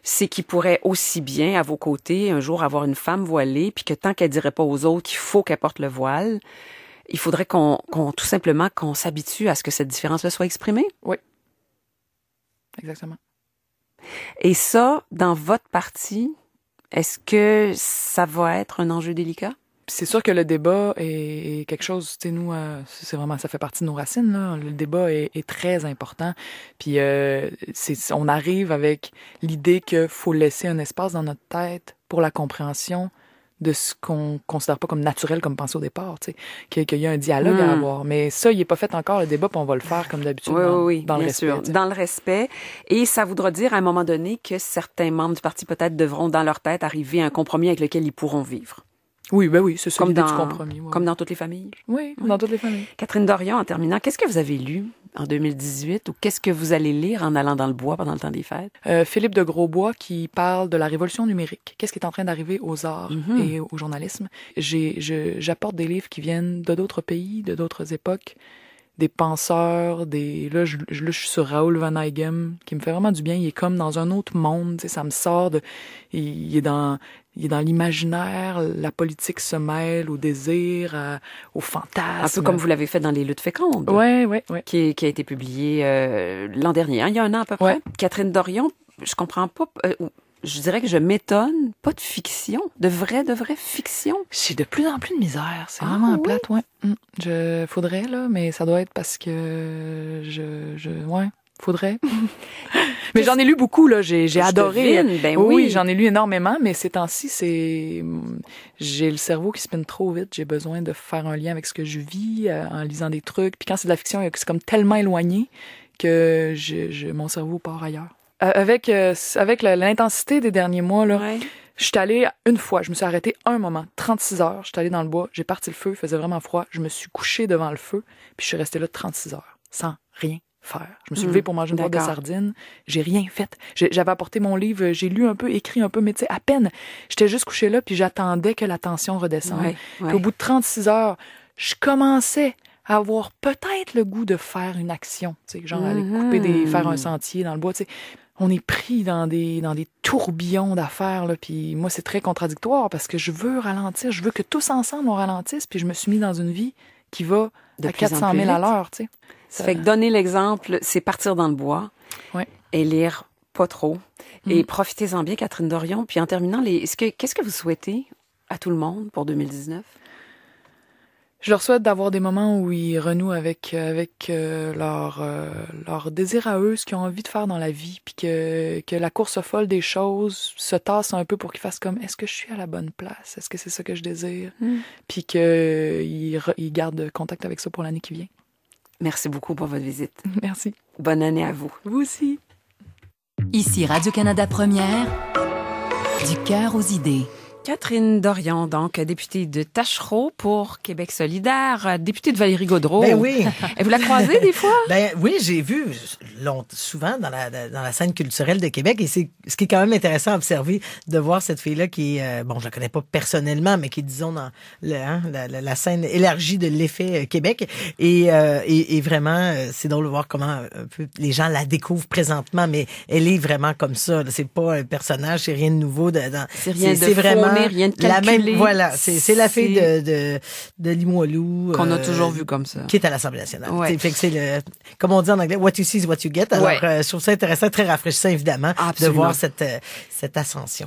c'est qu'ils pourraient aussi bien, à vos côtés, un jour avoir une femme voilée, puis que tant qu'elle dirait pas aux autres qu'il faut qu'elle porte le voile, il faudrait tout simplement qu'on s'habitue à ce que cette différence-là soit exprimée. Oui. Exactement. Et ça, dans votre parti, est-ce que ça va être un enjeu délicat? C'est sûr que le débat est quelque chose, tu sais, nous, c'est vraiment, ça fait partie de nos racines, là. Le débat est très important. Puis, on arrive avec l'idée qu'il faut laisser un espace dans notre tête pour la compréhension de ce qu'on considère pas comme naturel comme pensée au départ, tu sais, qu'il y a un dialogue à avoir. Mais ça, il est pas fait encore, le débat, puis on va le faire comme d'habitude dans le respect. Sûr, dans le respect. Et ça voudra dire à un moment donné que certains membres du parti peut-être devront dans leur tête arriver à un compromis avec lequel ils pourront vivre. Oui, ben oui, c'est ça l'idée du compromis. Comme dans toutes les familles. Oui, dans toutes les familles. Catherine Dorion, en terminant, qu'est-ce que vous avez lu en 2018 ou qu'est-ce que vous allez lire en allant dans le bois pendant le temps des fêtes? Philippe de Grosbois qui parle de la révolution numérique. Qu'est-ce qui est en train d'arriver aux arts et au journalisme? J'apporte des livres qui viennent de d'autres pays, de d'autres époques, des penseurs, là, je suis sur Raoul Van Aeghem, qui me fait vraiment du bien. Il est comme dans un autre monde, tu sais, ça me sort de... Il est dans l'imaginaire, la politique se mêle au désir, au fantasme. Un peu comme vous l'avez fait dans Les Luttes fécondes. Oui. Qui a été publié l'an dernier, il y a un an à peu près. Catherine Dorion, je comprends pas... je dirais que je m'étonne, pas de fiction, de vraie fiction. J'ai de plus en plus de misère, c'est vraiment plate, faudrait, là, mais ça doit être parce que faudrait. Mais j'en ai lu beaucoup, là, j'ai adoré. Oui, j'en ai lu énormément, mais ces temps-ci, j'ai le cerveau qui spinne trop vite, j'ai besoin de faire un lien avec ce que je vis en lisant des trucs, puis quand c'est de la fiction, c'est comme tellement éloigné que mon cerveau part ailleurs. Avec l'intensité des derniers mois, là, je suis allée une fois, je me suis arrêtée un moment, 36 heures, je suis allée dans le bois, j'ai parti le feu, il faisait vraiment froid, je me suis couchée devant le feu, puis je suis restée là 36 heures, sans rien faire. Je me suis levée pour manger une boîte de sardines, j'ai rien fait. J'avais apporté mon livre, j'ai lu un peu, écrit un peu, mais tu sais, à peine. J'étais juste couchée là, puis j'attendais que la tension redescende. Puis au bout de 36 heures, je commençais à avoir peut-être le goût de faire une action, tu sais, genre aller faire un sentier dans le bois, tu sais. On est pris dans des tourbillons d'affaires, là, puis moi, c'est très contradictoire parce que je veux ralentir, je veux que tous ensemble on ralentisse, puis je me suis mis dans une vie qui va à 400 000 à l'heure, tu sais. Ça fait que donner l'exemple, c'est partir dans le bois et lire pas trop. Et profitez-en bien, Catherine Dorion. Puis en terminant, qu'est-ce que vous souhaitez à tout le monde pour 2019? Je leur souhaite d'avoir des moments où ils renouent avec leur désir à eux, ce qu'ils ont envie de faire dans la vie, puis que la course folle des choses se tasse un peu pour qu'ils fassent comme est-ce que je suis à la bonne place? Est-ce que c'est ça que je désire? Puis qu'ils gardent contact avec ça pour l'année qui vient. Merci beaucoup pour votre visite. Merci. Bonne année à vous. Vous aussi. Ici Radio-Canada Première, du cœur aux idées. Catherine Dorion, donc députée de Tachereau pour Québec solidaire, députée de Valérie Gaudreault. Ben oui. Et vous la croisez des fois? Ben oui, j'ai vu souvent dans la scène culturelle de Québec. Et c'est ce qui est quand même intéressant à observer, de voir cette fille-là qui est, je la connais pas personnellement, mais qui est, disons, dans la scène élargie de l'effet Québec. Et vraiment, c'est drôle de voir comment un peu les gens la découvrent présentement, mais elle est vraiment comme ça. C'est pas un personnage, c'est rien de nouveau. C'est rien de vraiment rien de calculé. La même, voilà, c'est la fille de Limoilou. Qu'on a toujours vu comme ça. Qui est à l'Assemblée nationale. Ouais. Fait que c'est comme on dit en anglais, what you see is what you get. Alors, je trouve ça intéressant, très rafraîchissant, évidemment, de voir cette ascension.